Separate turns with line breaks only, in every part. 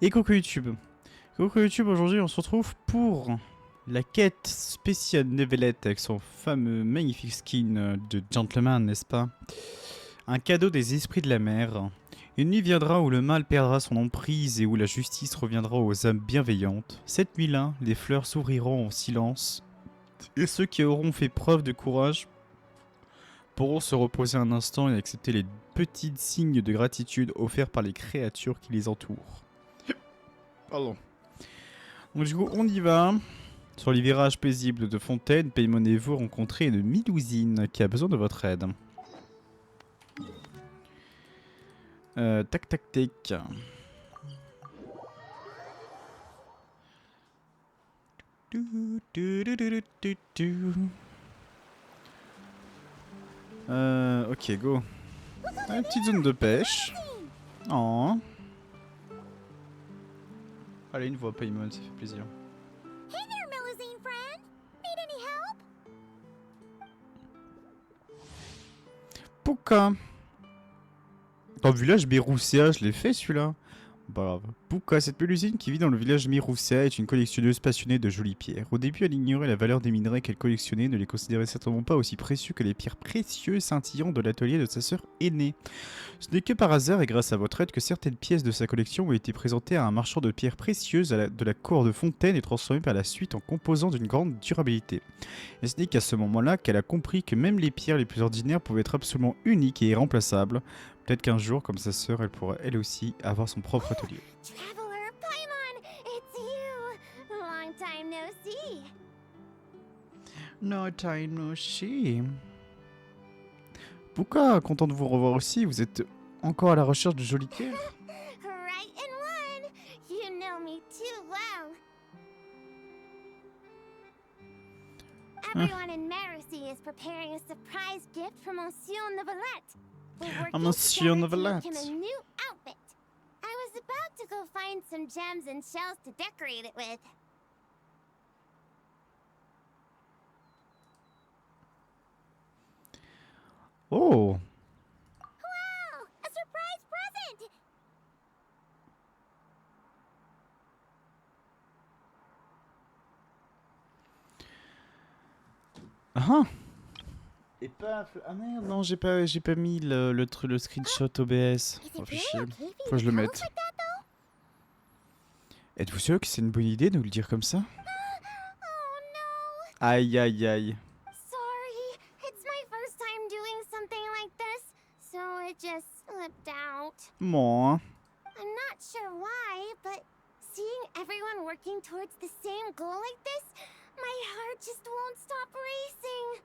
Et coucou YouTube. Coucou YouTube, aujourd'hui on se retrouve pour la quête spéciale Nevelette avec son fameux magnifique skin de gentleman, n'est-ce pas? Un cadeau des esprits de la mer. Une nuit viendra où le mal perdra son emprise et où la justice reviendra aux âmes bienveillantes. Cette nuit-là, les fleurs s'ouvriront en silence et ceux qui auront fait preuve de courage pourront se reposer un instant et accepter les petits signes de gratitude offerts par les créatures qui les entourent. Pardon. Donc du coup, on y va. Sur les virages paisibles de Fontaine, Paymonez-vous rencontrer une Milousine qui a besoin de votre aide. Tac tac tac. Ok, go. Une petite zone de pêche. Oh. Allez, une voix Paymon, ça fait plaisir.
Hey there, Melusine friend. Need any help?
Pouka. Dans le village Miroussia, je l'ai fait celui-là. Pas grave. Pouka, cette Mélusine qui vit dans le village Miroussia est une collectionneuse passionnée de jolies pierres. Au début, elle ignorait la valeur des minerais qu'elle collectionnait, ne les considérait certainement pas aussi précieux que les pierres précieuses scintillantes de l'atelier de sa sœur aînée. Ce n'est que par hasard et grâce à votre aide que certaines pièces de sa collection ont été présentées à un marchand de pierres précieuses de la cour de Fontaine et transformées par la suite en composants d'une grande durabilité. Et ce n'est qu'à ce moment-là qu'elle a compris que même les pierres les plus ordinaires pouvaient être absolument uniques et irremplaçables. Peut-être qu'un jour, comme sa sœur, elle pourra elle aussi avoir son propre atelier.
Traveler Paimon, it's you. Long time no see.
No time no see. Pourquoi, content de vous revoir aussi, vous êtes encore à la recherche de jolies pierres?
Right in one. You know me too well. Everyone in Marusy is preparing a surprise gift for Monsieur Nevelette. We're working
Monsieur
together to
Nevelette.
make him a new outfit. I was about to go find some gems and shells to decorate it with.
Oh!
Wow! A surprise present!
Ah! Et paf! Ah merde, non, j'ai pas mis le screenshot OBS.
Is it
Oh, fait
really
chier.
okay for you
Faut que je
to
le
tell
mette.
us like that, though?
Êtes-vous sûr que c'est une bonne idée de nous le dire comme ça?
Oh no!
Aïe aïe aïe.
Sorry, it's my first time doing something like this, so it just slipped out.
Bon, hein.
I'm not sure why, but seeing everyone working towards the same goal like this, my heart just won't stop racing.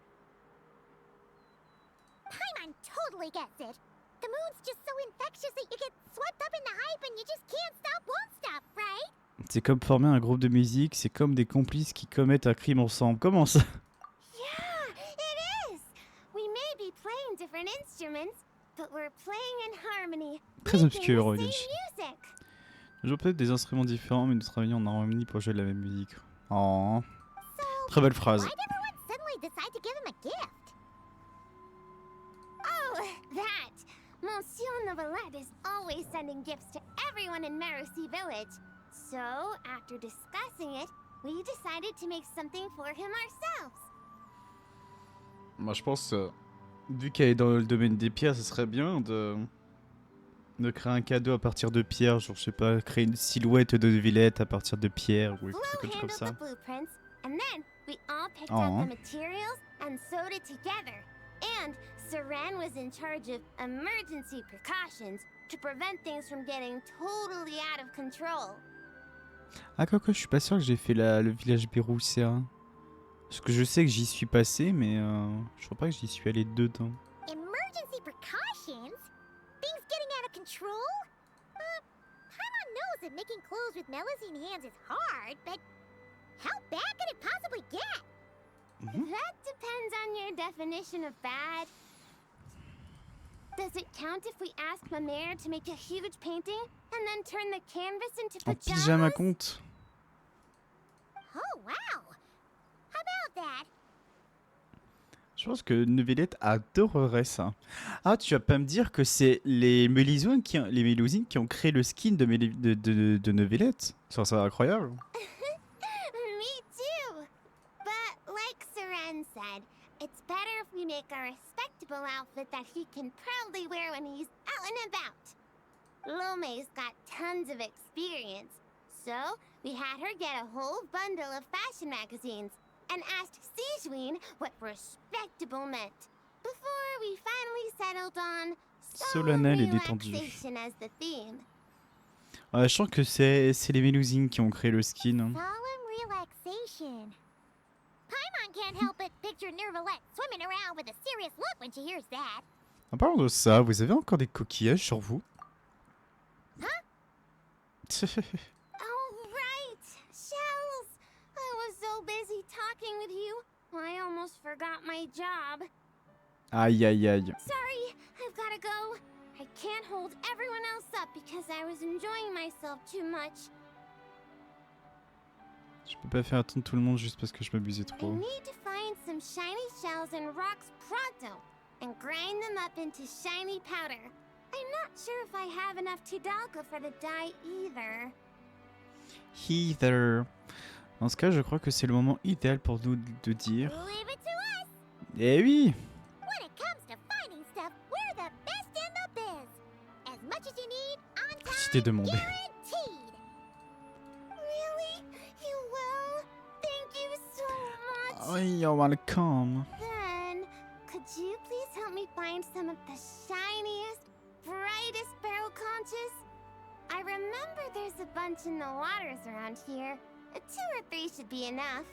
Paimon totally gets it. The mood's just so infectious that you get swept up in the hype and you just can't stop, won't stop, right?
C'est comme former un groupe de musique, c'est comme des complices qui commettent un crime ensemble. Comment ça?
Yeah, it is. We may be playing different instruments, but we're playing in harmony.
Très
making
obscur,
the same
Yoshi.
music.
Nous jouons peut-être des instruments différents, mais nous travaillons en harmonie pour jouer de la même musique. Oh.
So,
Très belle phrase.
why'd everyone suddenly decide to give him a gift? Oh, that! Monsieur Nevelette is always sending gifts to everyone in Marusy Village. So, after discussing it, we decided to make something for him ourselves.
Moi je pense, vu qu'elle est dans le domaine des pierres, ce serait bien de créer un cadeau à partir de pierres. Genre, je sais pas, créer une silhouette de Villette à partir de pierres ou
Blue
quelque chose comme
handled
ça.
the blueprints, and then we all picked
Aw.
out the materials and sewed it together. And Saran was in charge of emergency precautions to prevent things from getting totally out of control.
Ah, quoi, je suis pas sûr que j'ai fait le village Béroussia. Parce que je sais que j'y suis passé, mais je crois pas que j'y suis allé dedans.
Emergency precautions? Things getting out of control? Paimon knows that making clothes with Melusine hands is hard, but how bad could it possibly get? That depends on your definition of bad. Does it count if we ask ma mère to make a huge painting and then turn the canvas into
En pyjama
pajamas?
compte.
Oh wow! How about that?
Je pense que Neuvillette adorerait ça. Ah, tu vas pas me dire que c'est les Mélusines qui ont créé le skin de Neuvillette? Ça serait incroyable.
Me too. But like Seren said, it's better if we make a respectable outfit that he can proudly wear when he's out and about. Lome's got tons of experience, so we had her get a whole bundle of fashion magazines and asked Sigeween what respectable meant before we finally settled on
Solennel et détendu.
relaxation as the theme.
Je sens que c'est les Mélusines qui ont créé le skin.
Solemn relaxation. Paimon can't help but picture Nervalette swimming around with a serious look when she hears that.
En parlant de ça, vous avez encore des coquillages sur vous?
Oh, right! Shells! I was so busy talking with you, I almost forgot my job.
Aïe aïe aïe.
Sorry, I've gotta go. I can't hold everyone else up because I was enjoying myself too much.
Je peux pas faire attendre tout le monde juste parce que je m'abusais
I
trop.
need to find some shiny shells and rocks pronto and grind them up into shiny powder. I'm not sure if I have enough Tidalco for the dye either.
Heather. Dans ce cas, je crois que c'est le moment idéal pour nous de dire...
Leave it to us!
Eh oui!
When it comes to finding stuff, we're the best in the biz. As much as you need, on time,
Je t'ai demandé.
guaranteed. Really? You will? Thank you so much.
Oh, you're welcome.
Then, could you please help me find some of the shiniest, brightest barrel conches? I remember there's a bunch in the waters around here. 2 or 3 should be enough.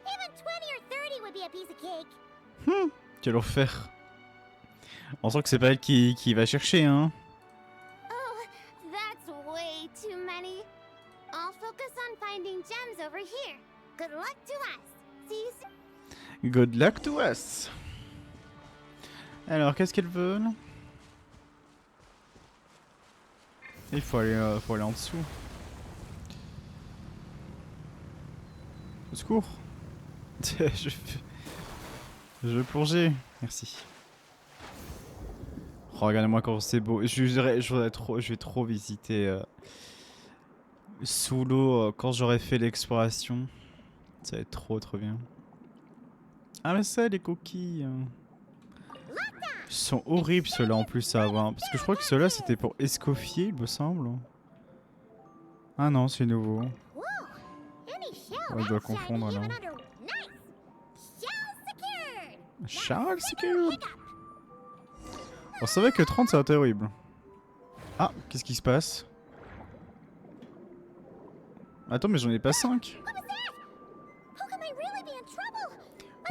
Even 20 or 30 would be a piece of cake.
Quel enfer. On sent que c'est pas elle qui va chercher, hein.
Oh, that's way too many. I'll focus on finding gems over here. Good luck to us. See?
Good luck to us. Alors, qu'est-ce qu'elle veut là? Il faut aller en dessous. Au secours. Je veux plonger. Merci. Oh, regardez-moi quand c'est beau. Je vais trop visiter sous l'eau quand j'aurai fait l'exploration. Ça va être trop bien. Ah mais ça, les coquilles. Ils sont horribles ceux-là en plus à avoir. Parce que je crois que ceux-là c'était pour escoffier, il me semble. Ah non, c'est nouveau.
Whoa! Any shell
Ouais, je dois
that shiny
confondre
even
alors.
under nice. Shell secured.
Charles
Now,
Secure.
hiccup.
On savait que 30 ça va être horrible. Ah, qu'est-ce qui se passe? Attends, mais j'en ai pas 5.
What was that? How can they really be in trouble?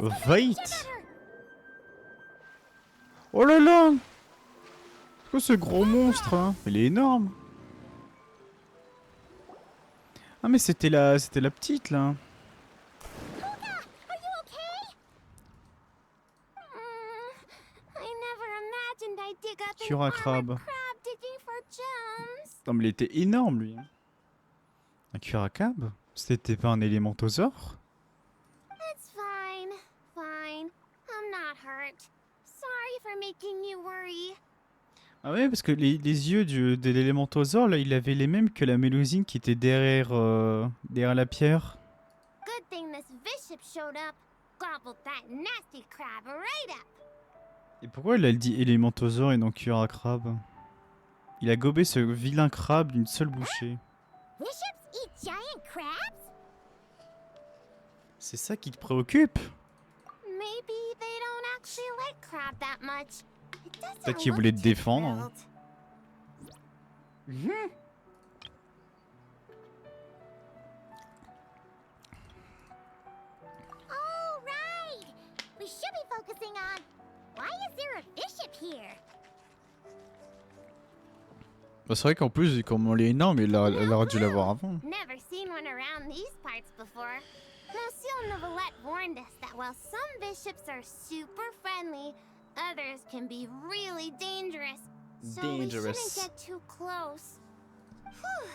Let's go back and
Wait.
check on her.
Oh là là! C'est quoi ce gros monstre hein? Il est énorme! Ah mais c'était la petite là!
Are you okay? I never imagined I'd dig up an
Cura
armored
crabe.
crab digging for gems.
Non mais il était énorme lui! Un curacab? C'était pas un élémentosaure?
It's fine. Fine. I'm not hurt. Sorry for making you worry.
Ah ouais, parce que les yeux de l'élémentosaure là, il avait les mêmes que la mélusine qui était derrière la pierre.
Good thing this bishop showed up. Gobbled that nasty crab right up.
Et pourquoi il a dit élémentosaure et non curacrabe? Il a gobé ce vilain crabe d'une seule bouchée.
Bishops eat giant crabs?
C'est ça qui te préoccupe?
Maybe they don't actually like crab that much. It doesn't
Peut-être qu'il
look
voulait te
too
défendre.
thrilled. All right. We should be focusing on why is there a bishop here?
Bah, c'est vrai qu'en plus, comme on est énorme, elle aurait dû l'avoir avant.
Never seen one around these parts before. Monsieur Neuvillette warned us that while some bishops are super friendly, others can be really dangerous. So we
Dangerous.
shouldn't get too close. Whew.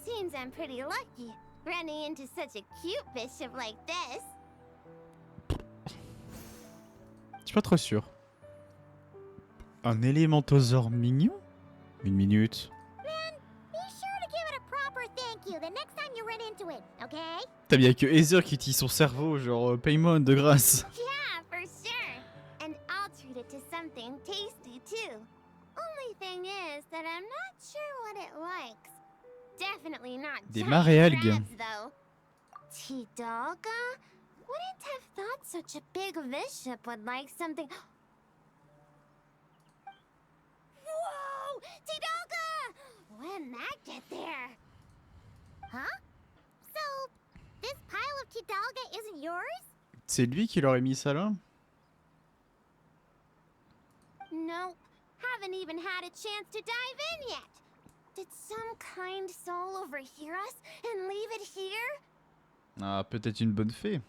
Seems I'm pretty lucky running into such a cute bishop like this.
suis pas trop sûr. Un élémentosaure mignon? Une minute.
Be sure to give it a proper thank you the next time you run into it, okay?
T'as bien que Heather qui utilise son cerveau, genre paye-moi de grâce.
Yeah, for sure. And I'll treat it to something tasty too. Only thing is that I'm not sure what it likes. Definitely not
Des
giant
maréalgues.
crabs, though. Tidalga? Wouldn't have thought such a big bishop would like something. Whoa! Tidalga! When that get there? Huh? So, this pile of Tidalga isn't yours?
C'est lui qui leur a mis ça là?
Nope. Haven't even had a chance to dive in yet. Did some kind soul overhear us and leave it here?
Ah, peut-être une bonne fée.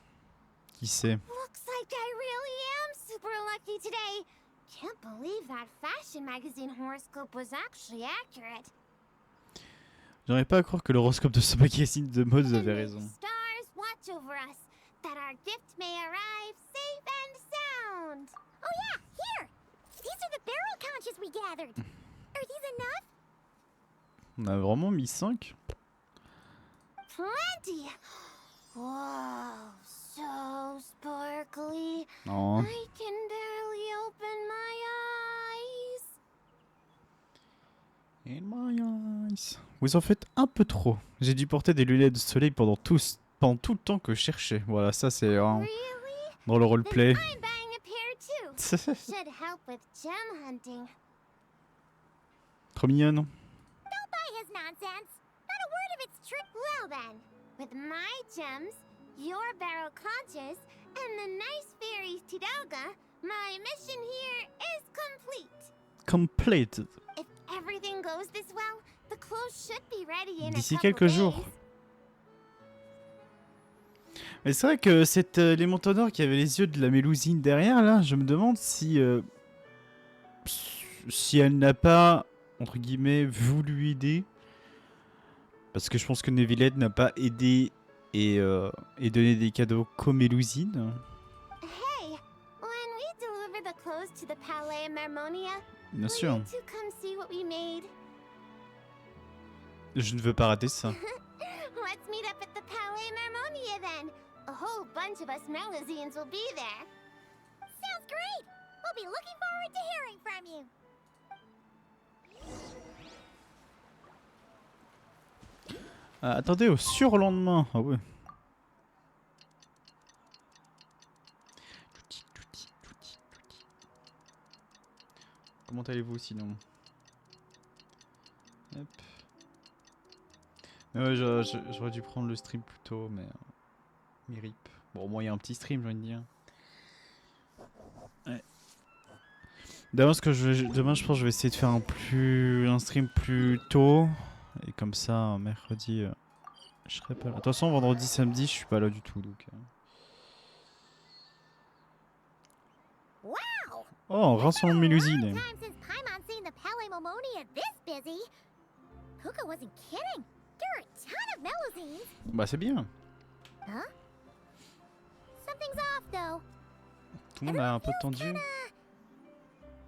Qui sait?
Looks like I really am super lucky today. Can't believe that fashion magazine horoscope was actually accurate.
J'arrive pas à croire que l'horoscope de ce magazine de mode
And
avait
may
raison.
the stars watch over us, that our gift may arrive safe and sound. Oh yeah, here! These are the barrel conches we gathered. Are these enough?
On a vraiment mis 5?
Plenty! Whoa, so sparkly.
Non.
I can barely open my eyes.
In my eyes. Vous en faites un peu trop. J'ai dû porter des lunettes de soleil pendant tout le temps que je cherchais. Voilà, ça c'est
Really?
dans le roleplay.
Then I'm buying a pair too. Should help with gem hunting.
Trop mignonne.
Don't buy his nonsense. Not a word of it's true. Well then, with my gems, your barrel conches, and the nice fairy's Tidalga, my mission here is complete.
Completed.
If everything goes this well, the clothes should be ready in a
D'ici
couple
quelques
days.
jours. Mais c'est vrai que cette Lémontonor qui avait les yeux de la Mélusine derrière, là, je me demande si si elle n'a pas, entre guillemets, voulu aider. Parce que je pense que Nevillette n'a pas aidé et donné des cadeaux qu'aux Mélusines.
Hey, when we deliver the clothes to the Palais Marmonia,
Bien
will
sûr.
you two come see what we made?
Je ne veux pas rater ça.
Let's meet up at the Palais Marmonia then. A whole bunch of us Melazines will be there. Sounds great! We'll be looking forward to hearing from you.
Attendez, au surlendemain. Ah ouais. Comment allez-vous sinon? Hop. Ouais, j'aurais dû prendre le stream plus tôt, mais rip. Bon, au moins il y a un petit stream, j'ai envie de dire. Ouais. Demain, je pense que je vais essayer de faire un stream plus tôt. Et comme ça, mercredi, je serai pas là. De toute façon, vendredi, samedi, je suis pas là du tout. Donc,
Wow!
Oh, rassemblons mes usines.
Time since Paimon seen the Palais Marmonia this busy. Puka wasn't kidding. There are a ton of Melazines.
Bah, c'est bien.
Huh? Something's off though.
Tout le monde a un peu tendu.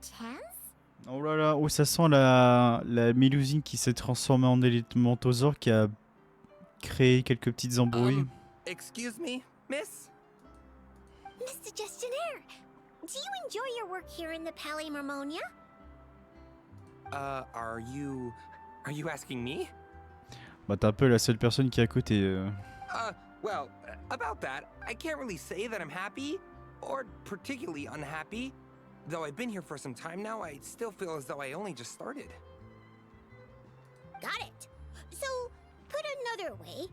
Tense?
Oh là là, oh, ça sent la Mélusine qui s'est transformée en élémentosaure qui a créé quelques petites embrouilles.
Excuse me, miss?
Mr. Gestionnaire, do you enjoy your work here in the Palais Marmonia?
Are you asking me?
Bah, t'es un peu la seule personne qui est à côté.
Well, about that, I can't really say that I'm happy, or particularly unhappy. Though I've been here for some time now, I still feel as though I only just started.
Got it. So, put another way,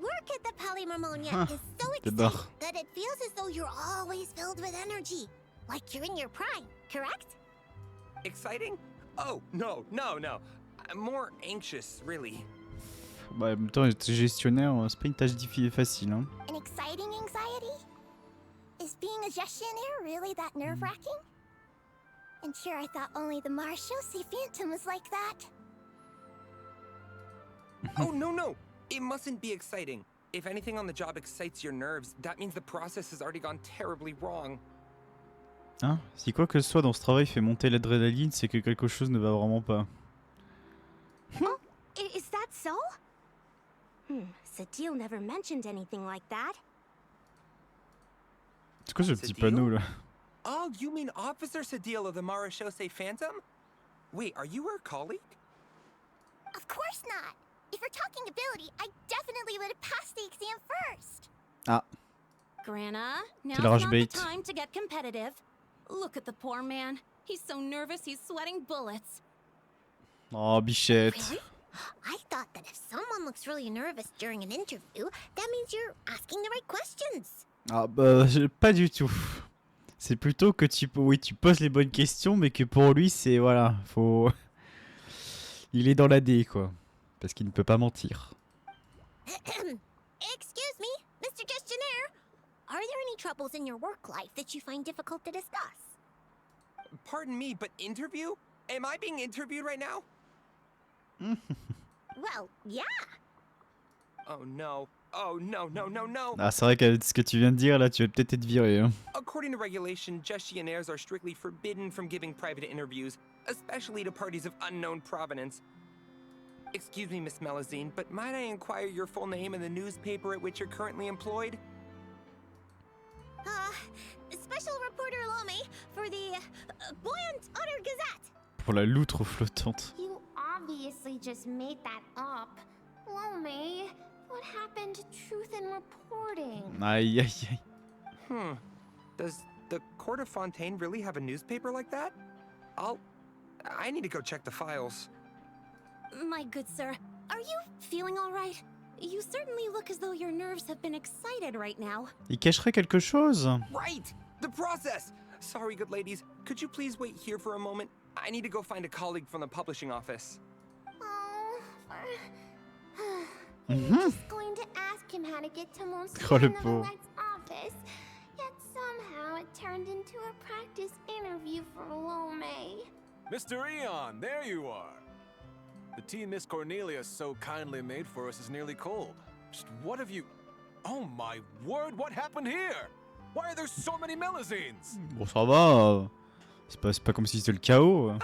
work at the Palais Marmonia
Huh.
is so
The
exciting
bar.
that it feels as though you're always filled with energy. Like you're in your prime, correct?
Exciting? Oh, no. I'm more anxious, really.
Bah, en même temps, être gestionnaire, c'est pas une tâche facile. Hein.
An exciting anxiety? Is being a gestionnaire really that nerve-wracking? And sure, I thought only the Marshossi Phantom was like that.
Oh, no. It mustn't be exciting. If anything on the job excites your nerves, that means the process has already gone terribly wrong.
Hein? Si quoi que ce soit dans ce travail fait monter l'adrénaline, c'est que quelque chose ne va vraiment pas.
Is that so? Sadil never mentioned anything like that.
C'est quoi ce petit
Sadil?
panneau là?
Oh, you mean Officer Sadil of the Marachose Phantom? Wait, are you her colleague?
Of course not. If we're talking ability, I definitely would have passed the exam first.
Ah,
Grana, now's
le rage
not
bait.
the time to get competitive. Look at the poor man. He's so nervous he's sweating bullets.
oh bichette.
Really? I thought that if someone looks really nervous during an interview, that means you're asking the right questions.
Ah bah pas du tout. C'est plutôt que oui, tu poses les bonnes questions, mais que pour lui c'est voilà, faut. Il est dans la D quoi, parce qu'il ne peut pas mentir.
Excuse me, Mr. Questionnaire. Are there any troubles in your work life that you find difficult to discuss?
Pardon me, but interview? Am I being interviewed right now?
Well, yeah.
Oh no. Oh no, no, no, no.
Ah c'est vrai que ce que tu viens de dire là, tu vas peut-être être viré. Hein.
According to regulation, gestionnaires are strictly forbidden from giving private interviews, especially to parties of unknown provenance. Excuse me, Miss Melazine, but might I inquire your full name and the newspaper at which you're currently employed?
Special reporter Lome for the Buoyant Otter Gazette.
Pour la loutre flottante.
You obviously just made that up. Lome, what happened to truth in reporting?
Aïe aïe aïe.
Does the Court of Fontaine really have a newspaper like that? I need to go check the files.
My good sir, are you feeling all right? You certainly look as though your nerves have been excited right now.
Il cacherait quelque chose?
Right! The process! Sorry, good ladies. Could you please wait here for a moment? I need to go find a colleague from the publishing office.
Oh,
Mhm.
just going to ask him how to get to Monsieur
Oh, le pauvre.
Neverlette's office. Yet somehow it turned into a practice interview for Lome.
Mr. Eon, there you are. The tea Miss Cornelia so kindly made for us is nearly cold. Just what have you... Oh my word, what happened here? Why are there so many Melazines?
Bon ça va. C'est pas comme si c'était le chaos.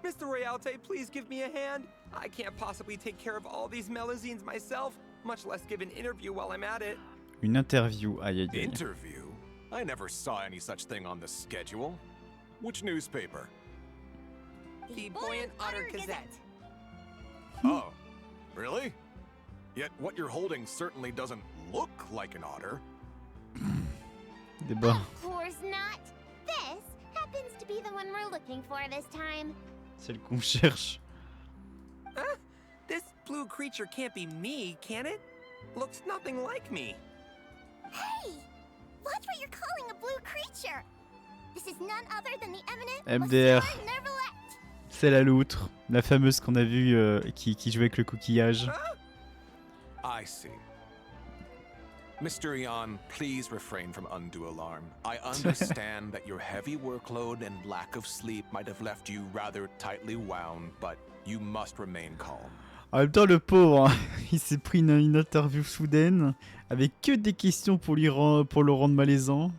Mr. Realte, please give me a hand. I can't possibly take care of all these Melazines myself, much less give an interview while I'm at it.
Une interview. Aïe aïe aïe.
Interview? I never saw any such thing on the schedule. Which newspaper?
The Buoyant Otter Gazette.
Oh, really? Yet what you're holding certainly doesn't look like an otter.
Débat.
Of course not. This happens to be the one we're looking for this time.
Celle qu'on cherche.
This blue creature can't be me, can it? Looks nothing like me.
Hey! Watch what you're calling a blue creature. This is none other than the eminent
MDR.
Monsieur Neverlet.
C'est la loutre. La fameuse qu'on a vue qui jouait avec le coquillage.
I see. Mr. Eon, please refrain from undue alarm. I understand that your heavy workload and lack of sleep might have left you rather tightly wound, but you must remain calm.
En même temps, le pauvre, hein, il s'est pris une interview soudaine avec que des questions pour le rendre malaisant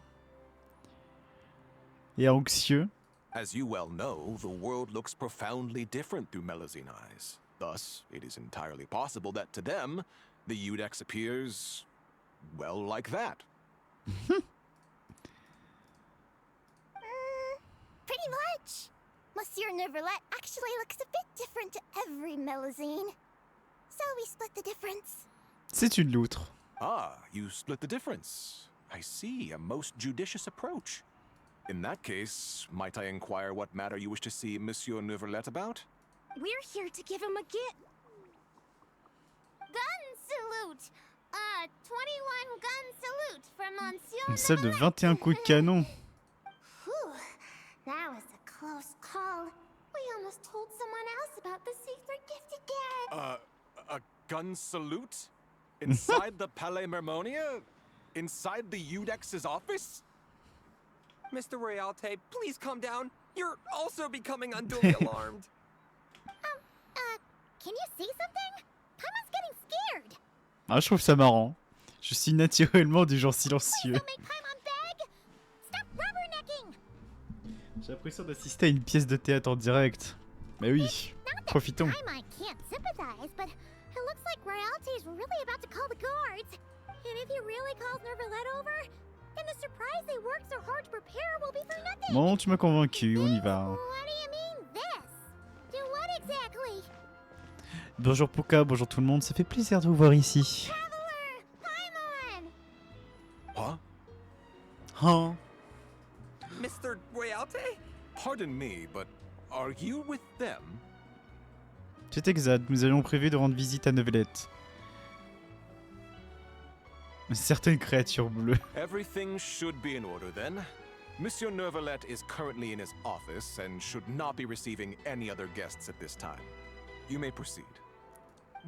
et anxieux.
As you well know, the world looks profoundly different through Melazine eyes. Thus, it is entirely possible that to them, the Udex appears, well, like that.
Pretty much. Monsieur Neverlet actually looks a bit different to every Melazine. So we split the difference.
C'est une loutre.
Ah, you split the difference. I see, a most judicious approach. In that case, might I inquire what matter you wish to see Monsieur Neverlet about?
We're here to give him a gift.
Gun salute! 21 gun salute from Monsieur
Une salle de
Neverlet.
21 coups de canon.
Whew, that was a close call. We almost told someone else about the secret gift again.
A gun salute? Inside the Palais Mermonia? Inside the Udex's office?
Mr. Realte, please calm down. You're also becoming unduly alarmed.
Can you say something? Paimon's getting scared.
Ah, je trouve ça marrant. Je suis naturellement du genre silencieux.
Don't make Paimon beg. Stop rubbernecking.
J'ai l'impression d'assister à une pièce de théâtre en direct. Mais oui, profitons.
Paimon can't sympathize, but it looks like royalty is really about to call the guards. And if he really calls Nervalette over, then the surprise they worked so hard to prepare will be for nothing.
Bon, tu m'as convaincu, on y va.
What do you mean this? Do what exactly?
Bonjour Puka, bonjour tout le monde, ça fait plaisir de vous voir ici.
Traveler! Paimon!
Huh?
Oh.
Mr. Royalte?
Pardon me, but are you with them?
C'est exact, nous avions prévu de rendre visite à Neuvillette. Certaines créatures bleues.
Everything should be in order then. Monsieur Nervalette is currently in his office and should not be receiving any other guests at this time. You may proceed.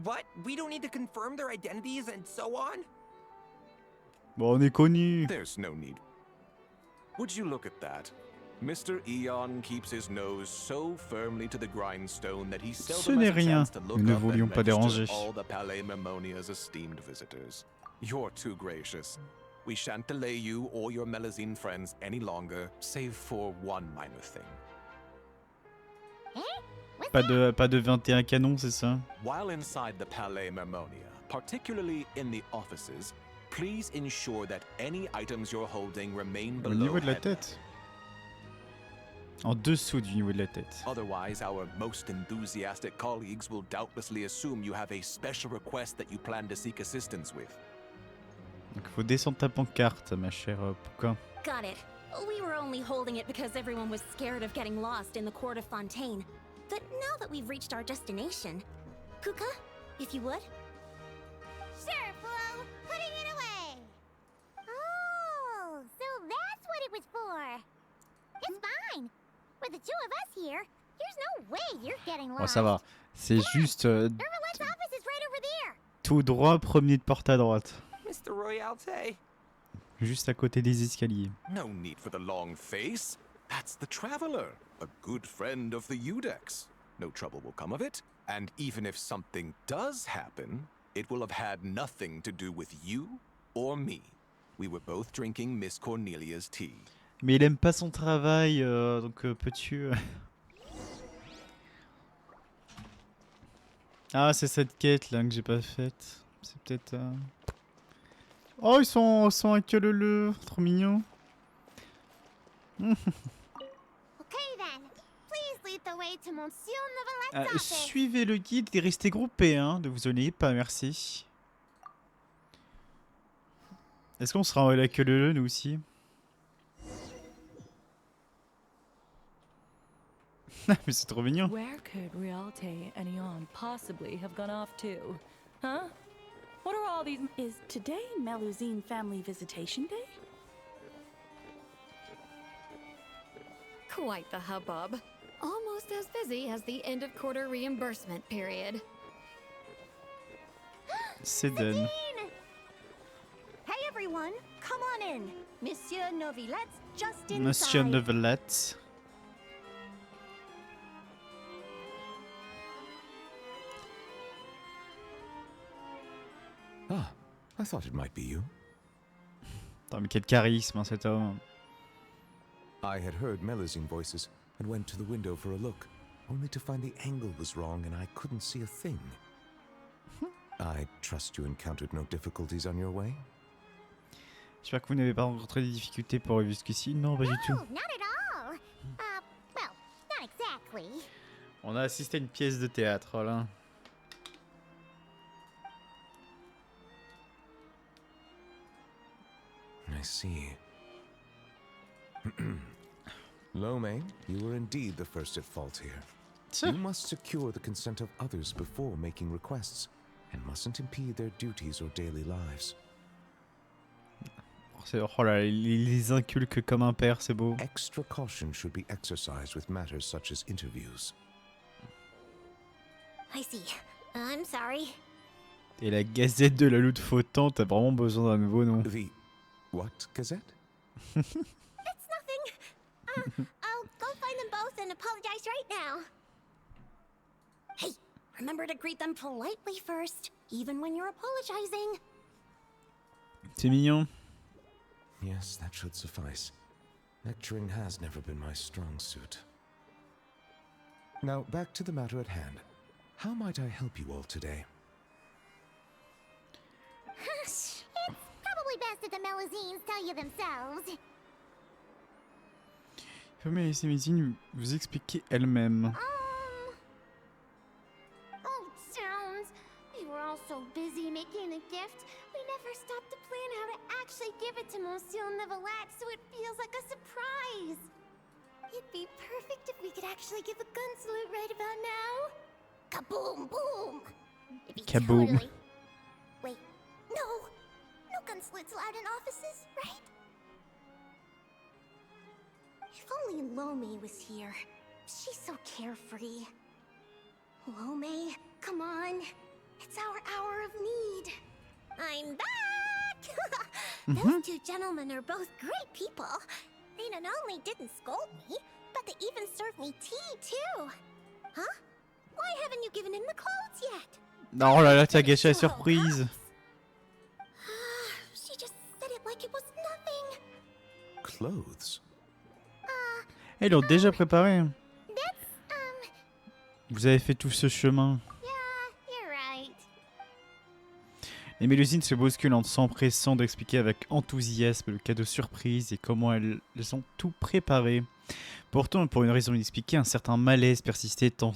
What? We don't need to confirm their identities and so on?
Bon, on est connus.
There's no need. Would you look at that? Mr. Eon keeps his nose so firmly to the grindstone that he
Ce
seldom
n'est
has a
rien.
chance to look
Nous ne
up
voulions
and
pas
register
déranger.
all the Palais Mermonia's esteemed visitors. You're too gracious. We shan't delay you or your Melazine friends any longer, save for one minor thing.
Pas de 21 canons, c'est ça?
While inside the Palais Mermonia, particularly in the offices, please ensure that any items you're holding remain
Au
below
niveau de la
head
tête. En dessous du niveau de la tête.
Otherwise, our most enthusiastic colleagues will doubtlessly assume you have a special request that you plan to seek assistance with.
Donc faut descendre ta pancarte, ma chère Puka.
Got it. We were only holding it because everyone was scared of getting lost in the court of Fontaine. But now that we've reached our destination, Kuka, if you would.
Sure, Flo. Putting it away. Oh, so that's what it was for. It's fine. With the two of us here, there's no way you're getting lost.
Bon, ça va. C'est juste
Nervalette's office is right over there.
tout droit, premier de porte à droite.
Mr. Royalte?
Juste à côté des escaliers.
No need for the long face. That's the Traveler, a good friend of the Udex. No trouble will come of it. And even if something does happen, it will have had nothing to do with you or me. We were both drinking Miss Cornelia's tea.
Mais il aime pas son travail, donc peux-tu... Ah, c'est cette quête là que j'ai pas faite. C'est peut-être... Oh, ils sont un queue-leu, trop mignons.
Okay then. Please lead the way to Monsieur Nervalette's office.
Suivez le guide et restez groupés, hein. Ne vous ennuiez pas, merci. Est-ce qu'on sera la queue-leu, nous aussi? Mais c'est trop mignon.
Where could Realte and Eon possibly have gone off to? Huh? What are all these? Is today Melusine family visitation day?
Quite the hubbub. Almost as busy as the end of quarter reimbursement period.
C'est done.
Hey everyone, come on in. Monsieur Novilette's just inside.
Monsieur Neuvillette.
Ah, I thought it might be you.
Putain, mais quel charisme, hein, cet homme.
I had heard Melazine voices and went to the window for a look, only to find the angle was wrong and I couldn't see a thing. I trust you encountered no difficulties on your way?
J'espère que vous n'avez pas rencontré des difficultés pour arriver jusqu'ici. Non, pas du tout.
No, not at all. Well, not exactly.
On a assisté à une pièce de théâtre, là.
I see. Lome, you were indeed the first at fault here. You must secure the consent of others before making requests, and mustn't impede their duties or daily lives.
Oh là, les inculque comme un père, c'est beau.
Extra caution should be exercised with matters such as interviews.
I see. I'm sorry.
Et la gazette de la loupe flottante, t'as vraiment besoin d'un nouveau nom.
The what gazette?
It's nothing. I'll go find them both and apologize right now. Hey, remember to greet them politely first, even when you're apologizing.
C'est mignon.
Yes, that should suffice. Lecturing has never been my strong suit. Now, back to the matter at hand. How might I help you all today?
It's probably best if the Melusines tell you themselves.
Il faut laisser Mélusine vous expliquer elle-même.
Oh, zounds. We were all so busy making the gift, we never stopped to plan how to actually give it to Monsieur Neuvillette so it feels like a surprise. It'd be perfect if we could actually give a gun salute right about now.
Kaboom, boom. It'd be
Kaboom.
Totally... Wait, no. No gun salutes allowed in offices, right? If only Lome was here. She's so carefree. Lome, come on. It's our hour of need. I'm back! Those two gentlemen are both great people. They not only didn't scold me, but they even served me tea, too. Huh? Why haven't you given him the clothes yet?
Oh là là, t'as gâché la surprise.
She just said it like it was nothing.
Clothes?
Ils l'ont déjà préparé.
That's,
Vous avez fait tout ce chemin.
yeah, you're right.
Les Mélusines se bousculent en s'empressant d'expliquer avec enthousiasme le cadeau surprise et comment elles ont tout préparé. Pourtant, pour une raison inexpliquée, un certain malaise persistait tant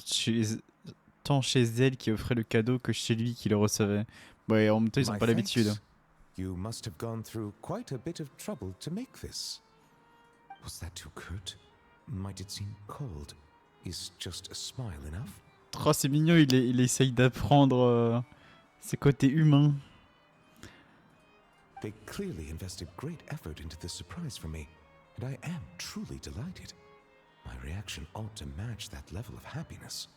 chez elle qui offrait le cadeau que chez lui qui le recevait. Ouais, en même temps, ils n'ont
My
pas l'habitude.
thanks. You must have gone through quite a bit of trouble to make this. Was that too curt? Might it seem cold? Is just a smile enough?
Oh, c'est mignon, il essaye d'apprendre ses côtés humains.
They clearly invested great effort into this surprise for me, and I am truly delighted. My reaction ought to match that level of happiness.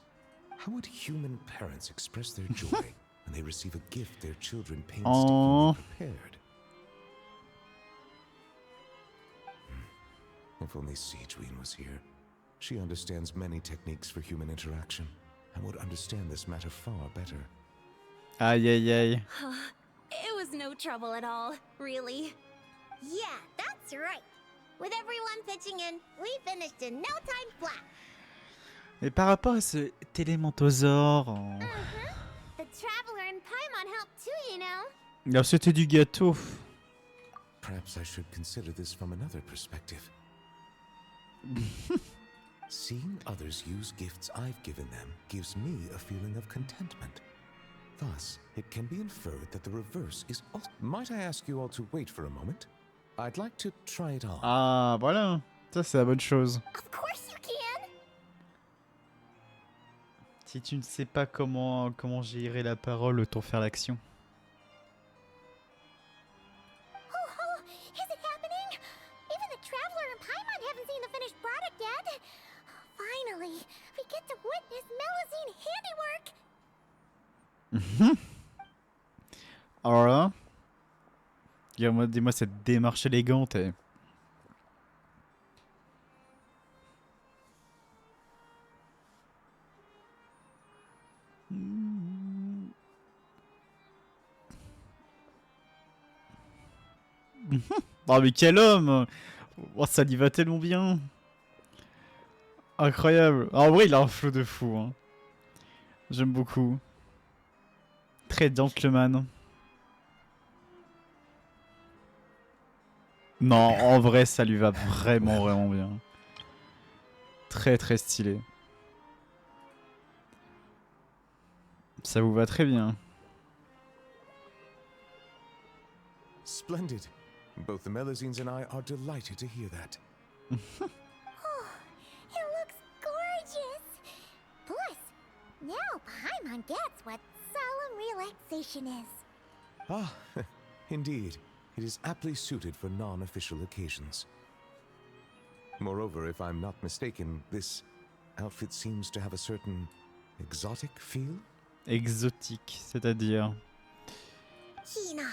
How would human parents express their joy when they receive a gift their children painstakingly prepared? If only Siegeween was here. She understands many techniques for human interaction and would understand this matter far better.
Aïe aïe aïe.
It was no trouble at all, really.
Yeah, that's right. With everyone pitching in, we finished in no time flat.
Et par rapport à ce télémantosaure,
The Traveler and Paimon helped too, you know.
alors c'était du gâteau.
Perhaps I should consider this from another perspective. Seeing others use gifts I've given them gives me a feeling of contentment. Thus, it can be inferred that the reverse is also... Might I ask you all to wait for a moment? I'd like to try it on.
Ah, voilà. Ça, c'est la bonne chose.
Of course you can.
Si tu ne sais pas comment gérer la parole, autant faire l'action.
Oh, is it happening? Even the Traveler and Paimon haven't seen the finished product yet. Finally, we get to witness Melusine handiwork.
Alors là, dis-moi cette démarche élégante. Oh mais quel homme! Oh, ça lui va tellement bien! Incroyable! En vrai, il a un flow de fou. Hein. J'aime beaucoup. Très gentleman. Non, en vrai, ça lui va vraiment, vraiment bien. Très, très stylé. Ça vous va très bien.
Splendid. Both the Melusines and I are delighted to hear that.
It looks gorgeous. Plus, now Paimon gets what solemn relaxation is.
Ah, indeed. It is aptly suited for non-official occasions. Moreover, if I'm not mistaken, this outfit seems to have a certain exotic feel.
Exotique, c'est-à-dire...
Hinai,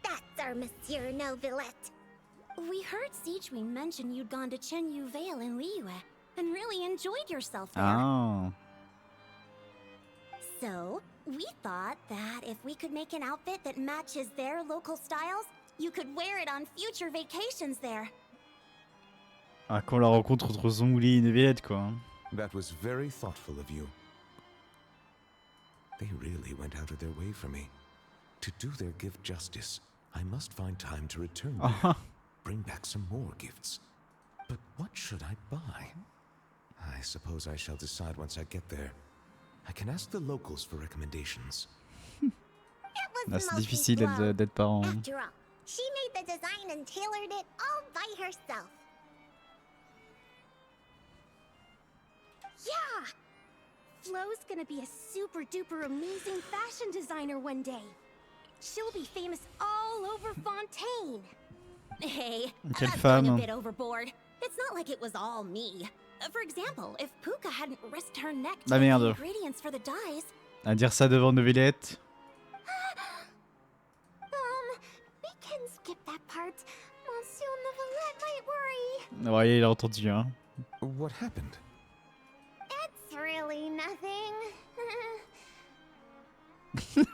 that's our Monsieur Neuvillette.
We heard Siegeween mention you'd gone to Chenyu Vale in Liyue and really enjoyed yourself there.
Ah.
So, we thought that if we could make an outfit that matches their local styles, you could wear it on future vacations there.
Ah, quand la rencontre entre Zhongli et Neuvillette, quoi.
That was very thoughtful of you. They really went out of their way for me. To do their gift justice, I must find time to return there.
Ah,
Bring back some more gifts. But what should I buy? I suppose I shall decide once I get there. I can ask the locals for recommendations.
It was
c'est
mostly
difficile
Flo.
d'être parent.
After all, she made the design and tailored it all by herself.
Yeah! Flo's gonna be a super duper amazing fashion designer one day. She'll be famous all over Fontaine.
Hey,
Quelle
that's going a
femme.
bit overboard. It's not like it was all me. For example, if Puka hadn't risked her neck to
Ah,
get the
merde.
ingredients for the dyes,
À dire ça devant Neuvillette.
We can skip that part. Monsieur Neuvillette might worry.
Ouais, il a entendu, hein.
What happened?
It's really nothing.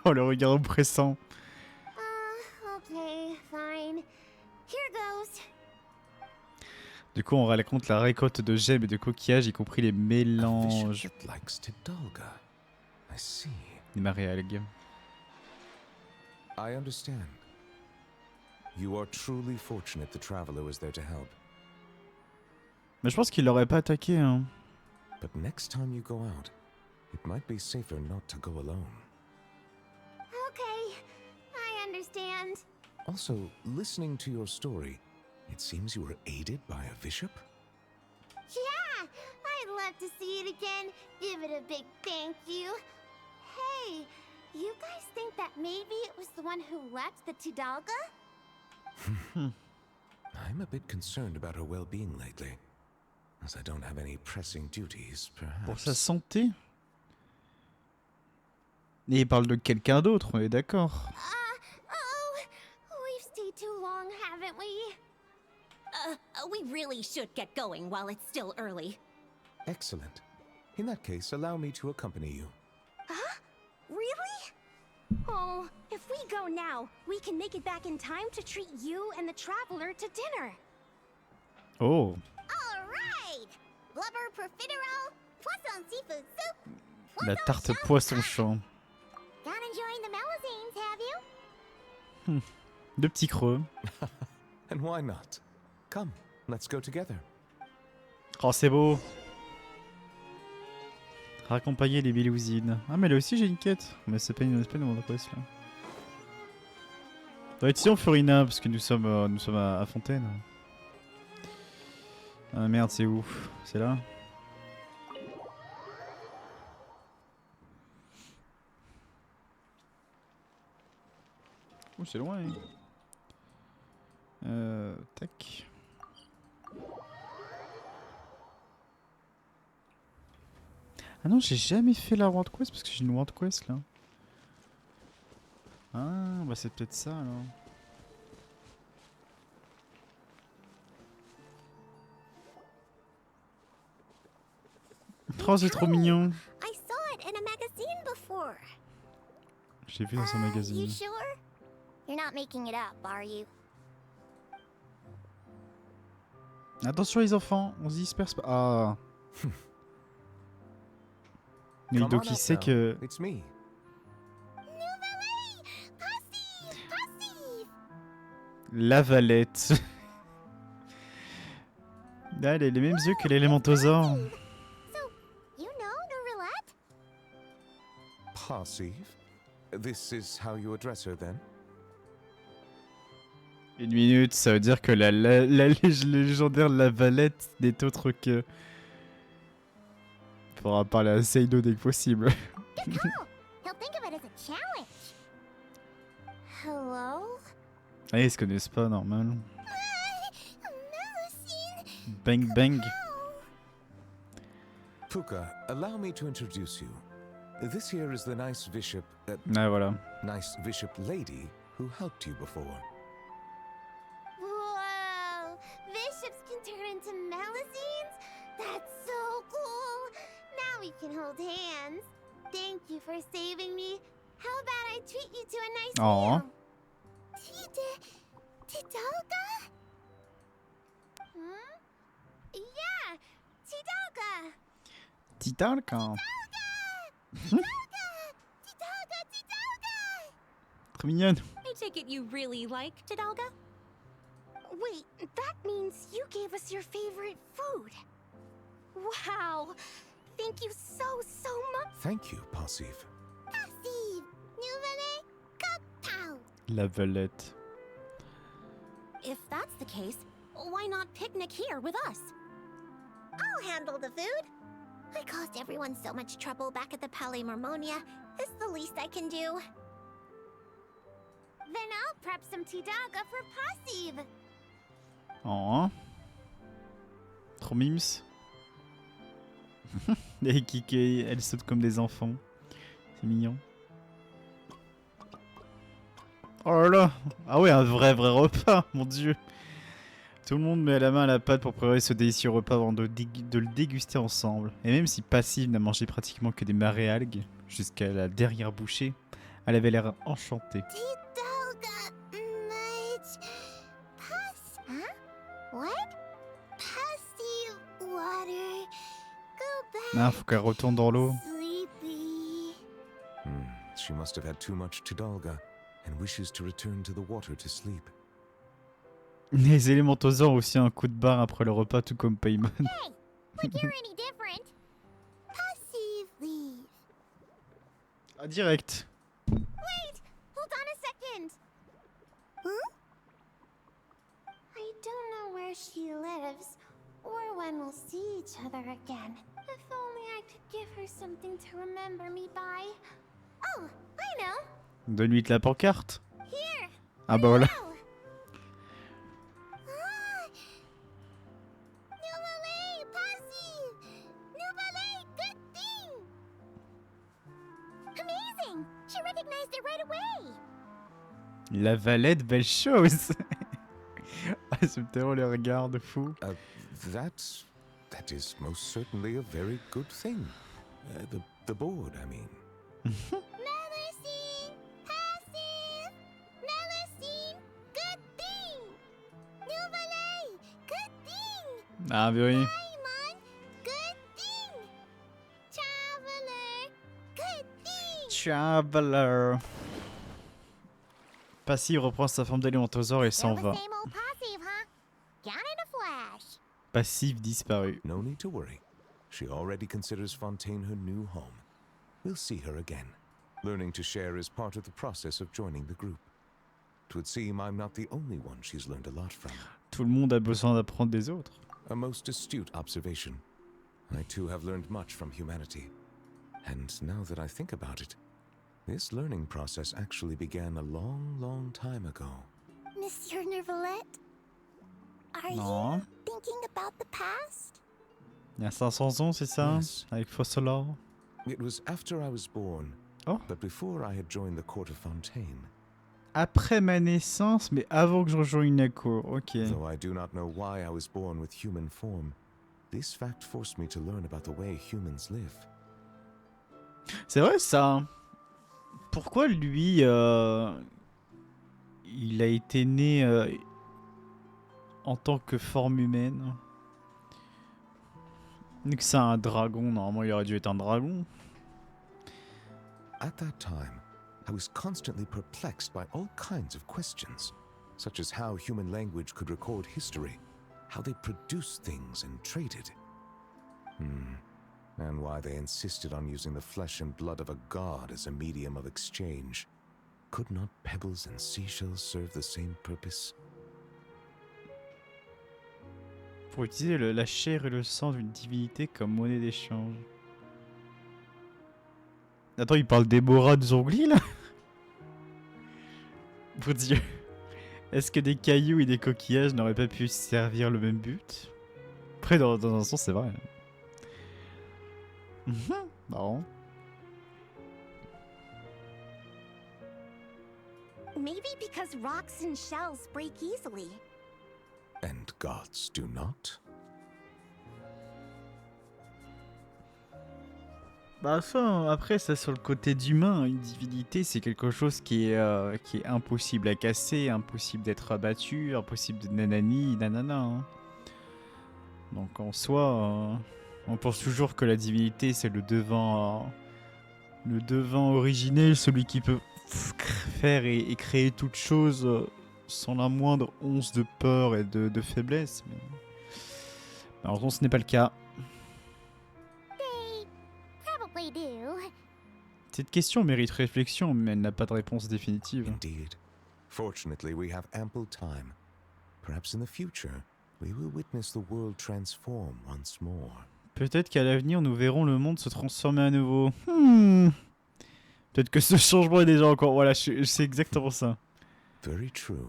Oh, le regard oppressant.
Okay, fine. Here goes.
Du coup, on raconte la récolte de gemmes et de coquillages, y compris les
A
mélanges.
bishop that likes Tidalga. I see.
Les maréalgues.
I understand. You are truly fortunate the traveler was there to help.
Mais je pense qu'il l'aurait pas attaqué, hein.
But next time you go out, it might be safer not to go alone.
Okay, I understand.
Also, listening to your story, it seems you were aided by a bishop?
Yeah, I'd love to see it again. Give it a big thank you. Hey, you guys think that maybe it was the one who left the Tidalga?
I'm a bit concerned about her well-being lately. As I don't have any pressing duties, perhaps.
Pour sa santé. Et il parle de quelqu'un d'autre, on est d'accord.
We've stayed too long, haven't we?
we really should get going while it's still early.
Excellent. In that case, allow me to accompany you.
Really? Oh, if we go now, we can make it back in time to treat you and the traveler to dinner.
Oh.
All right! Blubber profiterole, poisson seafood soup.
La
poisson
tarte
champ
poisson
pie.
champ.
Not enjoying the Melazines, have you?
Deux petits creux.
And why not? Come, let's go together.
Oh, c'est beau. Raccompagner les Bélousines. Ah, mais là aussi j'ai une quête. Mais c'est pas une World Quest là. Bah, ici en Furina, parce que nous sommes à Fontaine. Ah merde, c'est où? C'est là? Oh, c'est loin. Hein. Tac. Ah non, j'ai jamais fait la World Quest parce que j'ai une World Quest là. Ah, bah c'est peut-être ça alors. Oh, c'est trop mignon.
I saw it in a magazine before.
Je l'ai vu dans un
You
magazine.
sure? You're not making it up, are you?
Attention les enfants, on se disperse pas. Ah. Mais
Come
donc
on
il
out
sait
now.
que
It's me.
Nouvelle! Passive! Passive!
la Valette. Là, elle a les mêmes yeux que l'élémentosaure.
So, you know Nourillette?
Passive? This is how you address her then?
Une minute, ça veut dire que la légendaire La Valette n'est autre que... Faudra parler à Seido dès que possible.
Good call! He'll think of it as a challenge.
Hello?
Ah, ils se connaissent pas, normal.
Melusine!
Bang bang.
Puka, allow me to introduce you. This here is the nice bishop,
Ah, voilà.
nice bishop lady who helped you before.
Whoa! Bishops can turn into Melazines? That's so cool! Now we can hold hands. Thank you for saving me. How about I treat you to a nice
Aw.
meal? Tidalga? Hmm? Yeah, Tidalga!
Tidalga. Trop mignonne.
I take it you really like Tidalga?
Wait, that means you gave us your favorite food. Wow, thank you so much.
Thank you, Passive.
Passive. Nouvelle Cocktail.
La Valette.
If that's the case, why not picnic here with us?
I'll handle the food. I caused everyone so much trouble back at the Palais Mormonia. It's the least I can do.
Then I'll prep some Tidalga for Passive.
Oh. Trop mimes. Et Kiki, elle saute comme des enfants. C'est mignon. Oh là là. Ah ouais, un vrai repas, mon dieu. Tout le monde met la main à la pâte pour préparer ce délicieux repas avant de le déguster ensemble. Et même si Passive n'a mangé pratiquement que des marées algues jusqu'à la dernière bouchée, elle avait l'air enchantée.
Tidalga much. Huh? What? Passive water. Go back.
Ah, faut qu'elle retourne dans l'eau.
Sleepy.
She must have had too much Tidalga and wishes to return to the water to sleep.
Les élémentosaures ont aussi un coup de barre après le repas, tout comme Paimon.
Hey, like you're any different. Passive leave.
Ah, direct.
Wait, hold on a second.
Huh?
I don't know where she lives, or when we'll see each other again. If only I could give her something to remember me by. Oh, I know.
Donne-lui de la pancarte.
Here.
Ah bah voilà.
Oh.
Nouvelle Passive. Nouvelle good thing. Amazing. She recognized it right away.
La Valette, belle chose. Ah, c'est tellement les regards de fou.
That is most certainly a very good thing. The board, I mean.
Melusine. Passive. Melusine. Good thing. Nouvelle. Good thing.
Ah, mais oui.
Paimon. Good thing. Traveler. Good thing.
Traveler. Passive reprend sa forme d'élémentosaure et s'en
Still
va.
the same old Passive, huh? Gone in a flash.
Passive disparu.
No need to worry. She already considers Fontaine her new home. We'll see her again. Learning to share is part of the process of joining the group. It would seem I'm not the only one she's learned a lot from.
Tout le monde a besoin d'apprendre des autres.
A most astute observation. I too have learned much from humanity. And now that I think about it, this learning process actually began a long time ago.
Monsieur Nervalette, are
Non.
you thinking about the past?
Il y a 500 ans, c'est ça?
Yes.
Avec Fossolar.
It was after I was born,
Oh.
but before I had joined the court of Fontaine.
Après ma naissance, mais avant que je rejoigne la cour. Ok.
Though I do not know why I was born with human form, this fact forced me to learn about the way humans live.
C'est vrai ça. Pourquoi lui, il a été né en tant que forme humaine? Vu que c'est un dragon, normalement il aurait dû être un dragon.
At that time, I was constantly perplexed by all kinds of questions, such as how human language could record history, how they produced things and traded. And why they insisted on using the flesh and blood of a god as a medium of exchange. Could not pebbles and seashells serve the same purpose?
Pour utiliser la chair et le sang d'une divinité comme monnaie d'échange. Attends, il parle d'Ebora de Zongli là? Pour Dieu. Est-ce que des cailloux et des coquillages n'auraient pas pu servir le même but? Après, dans un sens, c'est vrai. Marrant.
Maybe because rocks and shells break easily.
And gods do not?
Bah ça, après, ça sur le côté d'humain, une divinité, c'est quelque chose qui est impossible à casser, impossible d'être abattu, impossible de nanani, nanana. Hein. Donc en soi, on pense toujours que la divinité c'est le devin originel, celui qui peut faire et créer toute chose sans la moindre once de peur et de faiblesse. Mais malheureusement ce n'est pas le cas.
They probably do.
Cette question mérite réflexion, mais elle n'a pas de réponse définitive.
Indeed. Fortunately, we have ample time. Perhaps in the future, we will witness the world transform once more.
Peut-être qu'à l'avenir, nous verrons le monde se transformer à nouveau. Peut-être que ce changement est déjà encore... Voilà, c'est exactement ça.
Very true.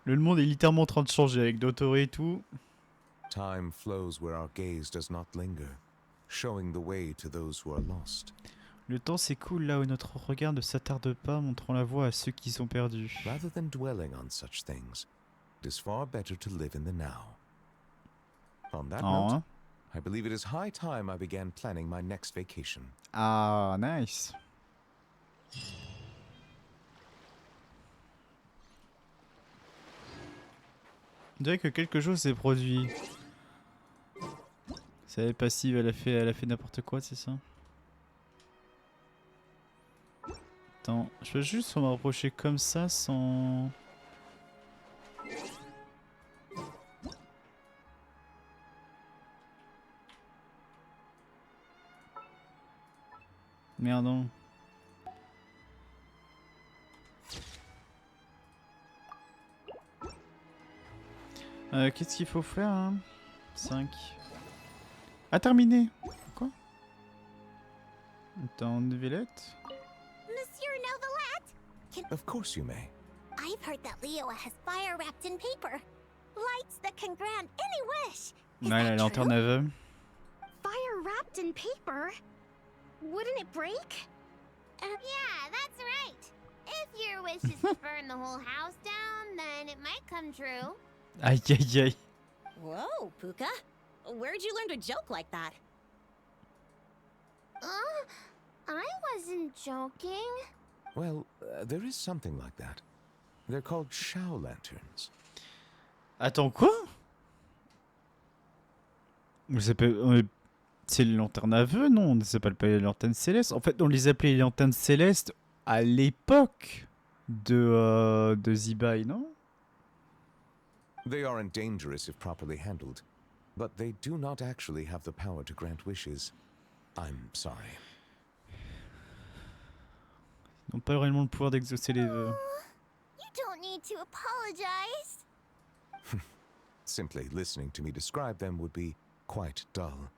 Le monde est littéralement en train de changer avec Dottore et tout.
Time flows where our gaze does not linger, showing the way to those who are lost.
Le temps s'écoule là où notre regard ne s'attarde pas, montrant la voie à ceux qui sont perdus.
Rather than dwelling on such things, it is far better to live in the now. On that
Oh,
note,
hein.
I believe it is high time I began planning my next vacation.
Ah, nice. On dirait que quelque chose s'est produit. Ça est passive, elle a fait n'importe quoi, c'est ça? Attends, je peux juste me rapprocher comme ça sans... Merde non. Qu'est-ce qu'il faut faire hein? 5. Ah terminé. Quoi? Attends, Neuvillette.
Monsieur Novelette,
Of course you may.
I've heard that Leo has fire wrapped in paper. Lights that can grant any wish. Is
Ouais, la
that
lanterne
true?
aveugle.
Fire wrapped in paper? Wouldn't it break?
Yeah, that's right. If your wish is to burn the whole house down, then it might come true.
Aïe aïe aïe.
Whoa, Puka. Where'd you learn to joke like that?
I wasn't joking.
Well, there is something like that. They're called Shao lanterns.
Attends quoi? Mais c'est les lanternes à vœux, non? On ne s'appelle pas les lanternes célestes. En fait, on les appelait les lanternes célestes à l'époque de Zibai, non?
They aren't dangerous if properly handled, but they do not actually have the power to grant wishes. I'm sorry.
Ils n'ont pas réellement le pouvoir d'exaucer les vœux.
You don't need to apologize.
Simply listening to me describe them would be quite dull.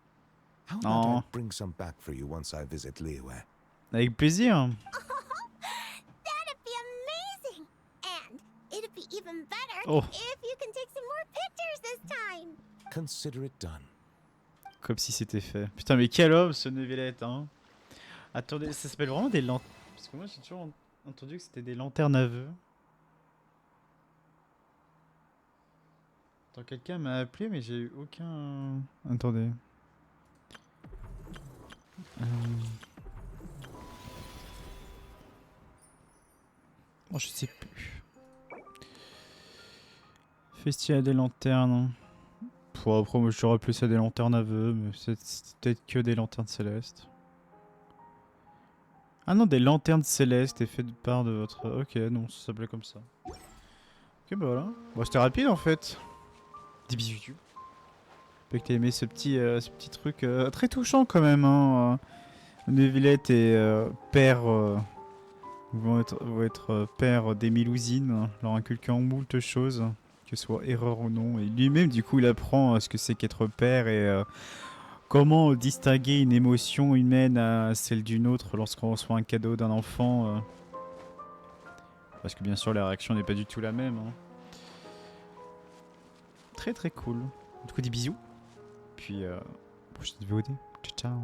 How
Aw.
about I bring some back for you once I visit Liyue?
Avec plaisir.
That'd be amazing. And it'd be even better
Oh.
if you can take some more pictures this time.
Consider it done.
Comme si c'était fait. Putain, mais quel homme ce Neuvillette, hein. Attendez, ça s'appelle vraiment des lanternes. Parce que moi j'ai toujours entendu que c'était des lanternes à vœux. Attends, quelqu'un m'a appelé, mais j'ai eu aucun. Attendez. Oh, je sais plus. Festival des lanternes. Pour après, moi j'aurais plus ça des lanternes à vœux, mais c'est peut-être que des lanternes célestes. Ah non, des lanternes célestes et faites part de votre... Ok, non, ça s'appelait comme ça. Ok, bah voilà. Bon, c'était rapide en fait. Des bisous YouTube. J'espère que t'as aimé ce petit truc très touchant quand même. Hein. Neuvillette et père... vont être père des Milouzines, hein, leur inculquant moult choses, que ce soit erreur ou non. Et lui-même, du coup, il apprend ce que c'est qu'être père et comment distinguer une émotion humaine à celle d'une autre lorsqu'on reçoit un cadeau d'un enfant. Parce que bien sûr, la réaction n'est pas du tout la même. Hein. Très très cool. Du coup, des bisous. Puis, prochaine vidéo. Ciao ciao.